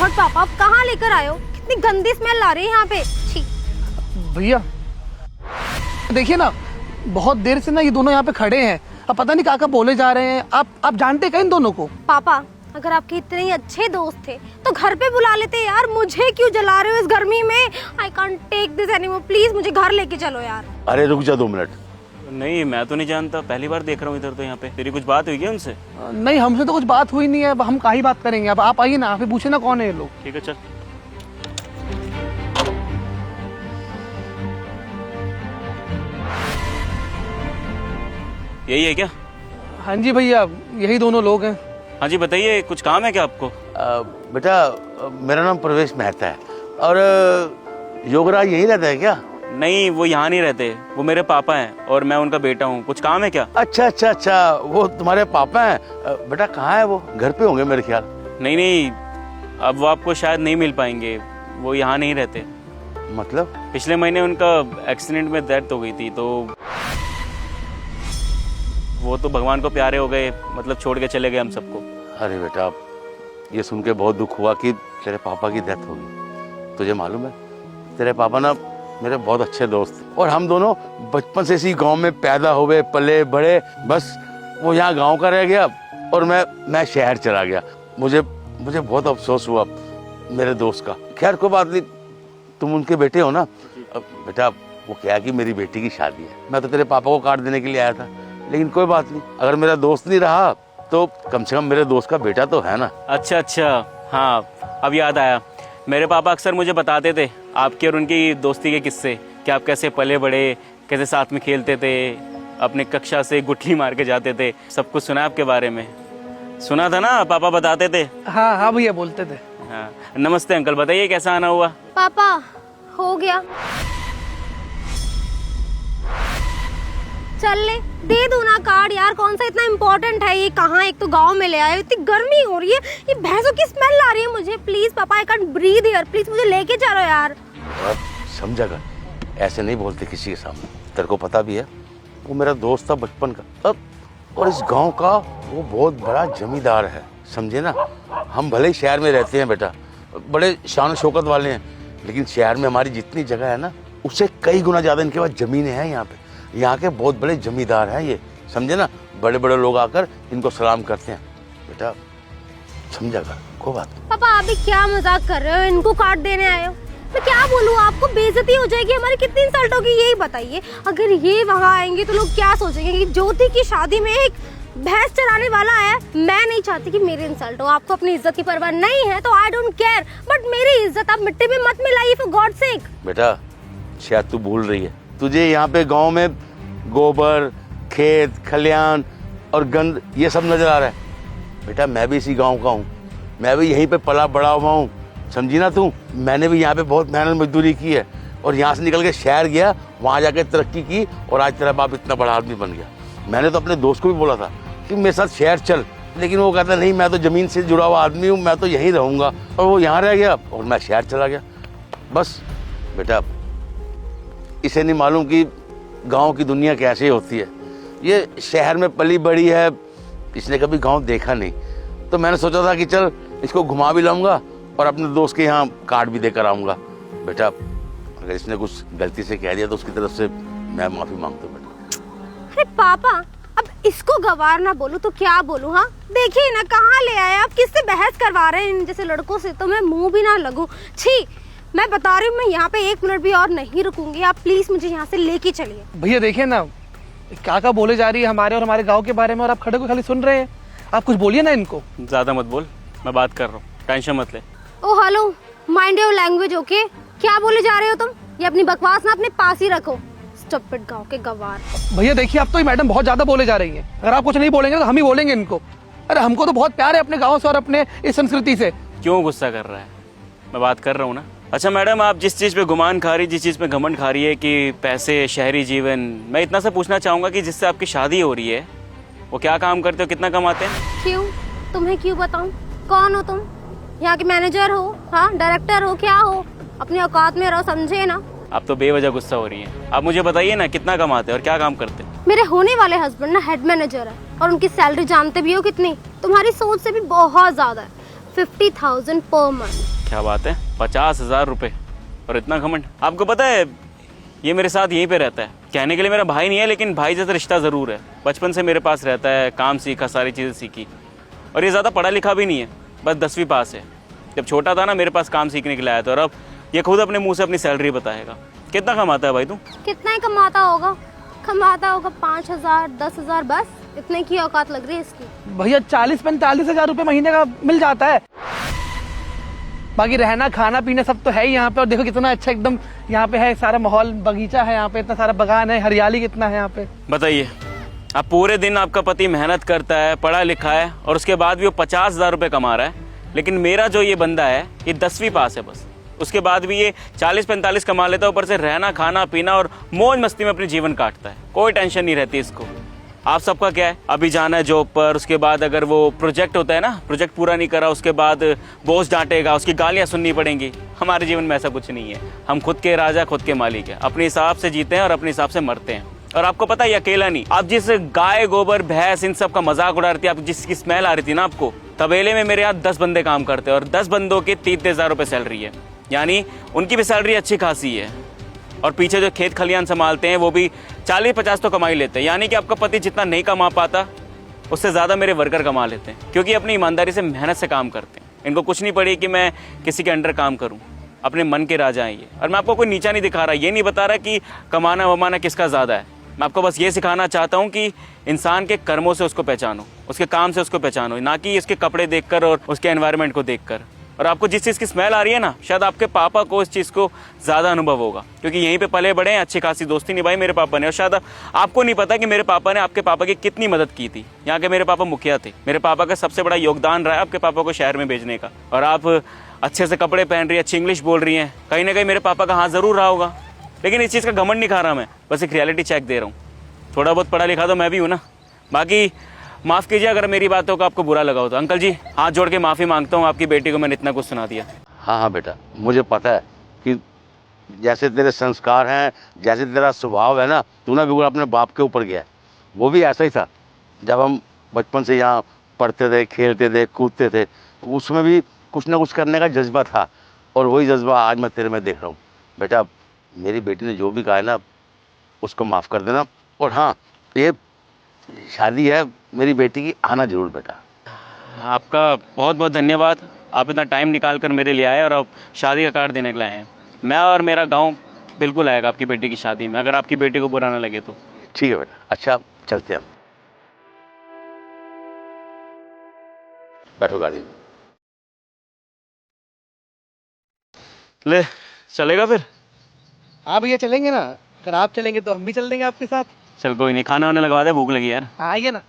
God पापा, आप कहाँ लेकर आए हो? कितनी गंदी स्मेल आ रही है यहाँ पे। छी। भैया देखिए ना, बहुत देर से ना ये दोनों यहाँ पे खड़े हैं, अब पता नहीं क्या बोले जा रहे हैं। आप जानते क्या इन दोनों को? पापा अगर आपके इतने ही अच्छे दोस्त थे तो घर पे बुला लेते यार, मुझे क्यों जला रहे हो इस गर्मी में? I can't take this anymore, please मुझे घर लेके चलो यार। अरे रुक जा 2 मिनट। नहीं, मैं तो नहीं जानता, पहली बार देख रहा हूँ इधर। तो यहाँ पे तेरी कुछ बात हुई क्या उनसे? नहीं, हमसे तो कुछ बात हुई नहीं है, अब हम क्या ही बात करेंगे। अब आप आइए ना, फिर पूछे ना कौन है ये लोग। ठीक है चल। यही है क्या? हाँ जी भैया, यही दोनों लोग हैं। हाँ जी बताइए, कुछ काम है क्या आपको? बेटा मेरा नाम प्रवेश मेहता है और योगराज यहीं रहता है क्या? नहीं, वो यहाँ नहीं रहते, वो मेरे पापा हैं और मैं उनका बेटा हूँ। कुछ काम है क्या? अच्छा, वो तुम्हारे पापा हैं। बेटा कहाँ है वो? घर पे होंगे मेरे ख्याल। नहीं, अब वो आपको शायद नहीं मिल पाएंगे, वो यहाँ नहीं रहते। मतलब? पिछले महीने उनका एक्सीडेंट में डेथ हो गई थी, तो वो तो भगवान को प्यारे हो गए, मतलब छोड़ के चले गए हम सबको। अरे बेटा ये सुन के बहुत दुख हुआ कि तेरे पापा की डेथ हो गई। तुझे मालूम है तेरे पापा ना मेरे बहुत अच्छे दोस्त थे और हम दोनों बचपन से इसी गांव में पैदा हुए पले बड़े। बस वो यहाँ गांव का रह गया और मैं शहर चला गया। मुझे बहुत अफसोस हुआ मेरे दोस्त का। खैर कोई बात नहीं, तुम उनके बेटे हो ना। बेटा वो क्या कि मेरी बेटी की शादी है, मैं तो तेरे पापा को कार्ड देने के लिए आया था, लेकिन कोई बात नहीं, अगर मेरा दोस्त नहीं रहा तो कम से कम मेरे दोस्त का बेटा तो है ना। अच्छा, हाँ अब याद आया। मेरे पापा अक्सर मुझे बताते थे आपके और उनकी दोस्ती के किस्से, कि आप कैसे पले बड़े, कैसे साथ में खेलते थे, अपने कक्षा से गुठली मार के जाते थे। सब कुछ सुना आपके बारे में, सुना था ना, पापा बताते थे। हाँ भैया बोलते थे। हाँ नमस्ते अंकल, बताइए कैसा आना हुआ? पापा हो गया, चल ले दे दो ना कार्ड यार, कौन सा इतना इम्पोर्टेंट है ये? कहाँ, एक तो गांव में ले आए, इतनी गर्मी हो रही है, ये भैंसों की स्मेल आ रही है मुझे। प्लीज पापा I can't breathe here, please मुझे लेके चलो यार। समझा कर, ऐसे नहीं बोलते किसी के सामने, तेरे को पता भी है वो मेरा दोस्त था बचपन का। अब और इस गांव का वो बहुत बड़ा जमींदार है, समझे ना। हम भले ही शहर में रहते हैं बेटा, बड़े शान शौकत वाले हैं, लेकिन शहर में हमारी जितनी जगह है ना उससे कई गुना ज्यादा इनके पास जमीनें हैं। यहाँ पे यहाँ के बहुत बड़े जमींदार हैं ये, समझे ना। बड़े बड़े लोग आकर इनको सलाम करते हैं। बेटा समझा कर, कोई बात नहीं। पापा आप भी क्या मजाक कर रहे हो? इनको कार्ड देने आए हो? मैं क्या बोलूँ आपको, बेइज्जती हो जाएगी हमारी। कितनी इंसल्ट होगी यही बताइए। अगर ये वहाँ आएंगे तो लोग क्या सोचेंगे कि ज्योति की शादी में एक भैंस चराने वाला है। मैं नहीं चाहती कि मेरी इंसल्ट हो, आपको अपनी इज्जत की परवाह नहीं है तो आई डोंट केयर, बट मेरी इज्जत आप मिट्टी में मत मिलाइए फॉर गॉड सेक। बेटा शायद तू भूल रही है, तुझे यहाँ पे गांव में गोबर, खेत खलियान और गंद ये सब नजर आ रहा है। बेटा मैं भी इसी गांव का हूँ, मैं भी यहीं पे पला बड़ा हुआ हूँ, समझी ना तू। मैंने भी यहाँ पे बहुत मेहनत मजदूरी की है और यहाँ से निकल के शहर गया, वहाँ जाके तरक्की की और आज तेरा बाप इतना बड़ा आदमी बन गया। मैंने तो अपने दोस्त को भी बोला था कि मेरे साथ शहर चल, लेकिन वो कहता नहीं, मैं तो जमीन से जुड़ा हुआ आदमी हूँ, मैं तो यहीं रहूँगा। और वो यहाँ रह गया और मैं शहर चला गया। बस बेटा इसे नहीं मालूम कि गांव की दुनिया कैसे होती है। ये शहर में पली बड़ी है, इसने कभी गांव देखा नहीं, तो मैंने सोचा था कि चल इसको घुमा भी लाऊंगा और अपने दोस्त के यहाँ कार्ड भी देकर आऊँगा। बेटा अगर इसने कुछ गलती से कह दिया तो उसकी तरफ से मैं माफ़ी मांगता हूँ। बेटा अरे पापा अब इसको गवार ना बोलूं तो क्या बोलूं? हाँ देखिए ना कहाँ ले आए आप, किससे बहस करवा रहे हैं इन जैसे लड़कों से, तो मैं मुंह भी ना लगूं। छी, मैं बता रही हूँ मैं यहाँ पे 1 मिनट भी और नहीं रुकूंगी, आप प्लीज मुझे यहाँ से लेके चलिए। भैया देखिए ना क्या बोले जा रही है हमारे और हमारे गांव के बारे में, और आप खड़े को खाली सुन रहे हैं। आप कुछ बोलिए ना इनको। ज्यादा मत बोल, मैं बात कर रहा हूँ, टेंशन मत ले। Oh hello, mind your language okay. क्या बोले जा रहे हो तुम? ये अपनी बकवास ना अपने पास ही रखो, स्टूपिड गांव के गवार। भैया देखिए अब तो ये मैडम बहुत ज्यादा बोले जा रही है, अगर आप कुछ नहीं बोलेंगे तो हम ही बोलेंगे इनको। अरे हमको तो बहुत प्यार है अपने गाँव से और अपने इस संस्कृति से। क्यों गुस्सा कर रहा है? मैं बात कर रहा हूँ ना। अच्छा मैडम, आप जिस चीज़ पे गुमान खा रही, जिस चीज़ पे घमंड खा रही है कि पैसे, शहरी जीवन, मैं इतना सा पूछना चाहूँगा कि जिससे आपकी शादी हो रही है वो क्या काम करते हो, कितना कमाते हैं? क्यों, तुम्हें क्यों बताऊं? कौन हो तुम? यहाँ के मैनेजर हो? हाँ डायरेक्टर हो? क्या हो? अपनी औकात में रहो, समझे ना। आप तो बेवजह गुस्सा हो रही हैं। आप मुझे बताइए ना कितना कमाते हैं और क्या काम करते हैं? मेरे होने वाले हस्बैंड ना हेड मैनेजर है और उनकी सैलरी जानते भी हो कितनी? तुम्हारी सोच से भी बहुत ज्यादा है। 50,000 पर मंथ। क्या बात है, 50,000 रुपये और इतना घमंड। आपको पता है ये मेरे साथ यहीं पे रहता है। कहने के लिए मेरा भाई नहीं है, लेकिन भाई जैसा रिश्ता ज़रूर है। बचपन से मेरे पास रहता है, काम सीखा, सारी चीज़ें सीखी। और ये ज़्यादा पढ़ा लिखा भी नहीं है, बस 10वीं पास है। जब छोटा था ना मेरे पास काम सीखने के लिए आया था, और अब ये खुद अपने मुंह से अपनी सैलरी बताएगा। कितना कमाता है भाई तू? कितना ही कमाता होगा 5,000 10,000, बस इतने की औकात लग रही है इसकी। भैया 40-45 हजार रुपए महीने का मिल जाता है। बाकी रहना खाना पीना सब तो है ही यहाँ पे। और देखो कितना अच्छा एकदम यहाँ पे है, सारा माहौल, बगीचा है यहाँ पे, इतना सारा बगान है, हरियाली कितना है यहाँ पे। बताइए, अब पूरे दिन आपका पति मेहनत करता है, पढ़ा लिखा है, और उसके बाद भी वो 50,000 रुपये कमा रहा है। लेकिन मेरा जो ये बंदा है ये 10वीं पास है बस, उसके बाद भी ये 40-45 कमा लेता है। ऊपर से रहना खाना पीना और मौज मस्ती में अपनी जीवन काटता है, कोई टेंशन नहीं रहती इसको। आप सबका क्या है, अभी जाना है जॉब पर, उसके बाद अगर वो प्रोजेक्ट होता है ना, प्रोजेक्ट पूरा नहीं करा, उसके बाद बॉस डांटेगा, उसकी गालियाँ सुननी पड़ेंगी। हमारे जीवन में ऐसा कुछ नहीं है। हम खुद के राजा, खुद के मालिक हैं, अपने हिसाब से जीते हैं और अपने हिसाब से मरते हैं। और आपको पता है ये अकेला नहीं, आप जिस गाय गोबर भैंस इन सब का मजाक उड़ा रही थी, आप जिसकी स्मेल आ रही थी ना आपको, तबेले में मेरे यहाँ 10 बंदे काम करते हैं और 10 बंदों की 30,000 रुपये सैलरी है। यानी उनकी भी सैलरी अच्छी खासी है। और पीछे जो खेत खलियान संभालते हैं वो भी 40-50 तो कमा ही लेते हैं। यानी कि आपका पति जितना नहीं कमा पाता उससे ज़्यादा मेरे वर्कर कमा लेते हैं, क्योंकि अपनी ईमानदारी से मेहनत से काम करते हैं। इनको कुछ नहीं पड़ी कि मैं किसी के अंडर काम करूं, अपने मन के राजा हैं ये। और मैं आपको कोई नीचा नहीं दिखा रहा, ये नहीं बता रहा कि कमाना वमाना किसका ज़्यादा है। मैं आपको बस ये सिखाना चाहता हूँ कि इंसान के कर्मों से उसको पहचानो, उसके काम से उसको पहचानो, ना कि इसके कपड़े देखकर और उसके एनवायरनमेंट को देखकर। और आपको जिस चीज़ की स्मेल आ रही है ना, शायद आपके पापा को इस चीज़ को ज़्यादा अनुभव होगा, क्योंकि यहीं पे पले बड़े हैं, अच्छी खासी दोस्ती निभाई मेरे पापा ने। और शायद आपको नहीं पता कि मेरे पापा ने आपके पापा की कितनी मदद की थी। यहाँ के मेरे पापा मुखिया थे, मेरे पापा का सबसे बड़ा योगदान रहा है आपके पापा को शहर में भेजने का। और आप अच्छे से कपड़े पहन रही है, अच्छी इंग्लिश बोल रही हैं, कहीं ना कहीं मेरे पापा का हाथ ज़रूर रहा होगा। लेकिन इस चीज़ का घमंड नहीं खा रहा मैं, बस एक रियलिटी चेक दे रहा हूँ। थोड़ा बहुत पढ़ा लिखा तो मैं भी हूँ ना। बाकी माफ़ कीजिए अगर मेरी बातों का आपको बुरा लगा हो तो। अंकल जी हाथ जोड़ के माफ़ी मांगता हूँ, आपकी बेटी को मैंने इतना कुछ सुना दिया। हाँ हाँ बेटा, मुझे पता है कि जैसे तेरे संस्कार हैं, जैसे तेरा स्वभाव है ना, तू ना बिल्कुल अपने बाप के ऊपर गया है। वो भी ऐसा ही था। जब हम बचपन से यहाँ पढ़ते थे, खेलते थे, कूदते थे, उसमें भी कुछ ना कुछ करने का जज्बा था। और वही जज्बा आज मैं तेरे में देख रहा हूँ। बेटा मेरी बेटी ने जो भी कहा है ना, उसको माफ़ कर देना। और हाँ, ये शादी है मेरी बेटी की, आना जरूर बेटा। आपका बहुत बहुत धन्यवाद, आप इतना टाइम निकाल कर मेरे लिए आए और आप शादी का कार्ड देने के लिए आए हैं। मैं और मेरा गांव बिल्कुल आएगा आपकी बेटी की शादी में, अगर आपकी बेटी को बुरा ना लगे तो। ठीक है बेटा, अच्छा चलते हैं हम। बैठो गाड़ी में। ले चलेगा फिर? हाँ भैया चलेंगे ना, अगर आप चलेंगे तो हम भी चल देंगे आपके साथ। चल कोई नहीं, खाना वाना लगवा दे, भूख लगी यार। आइए ना।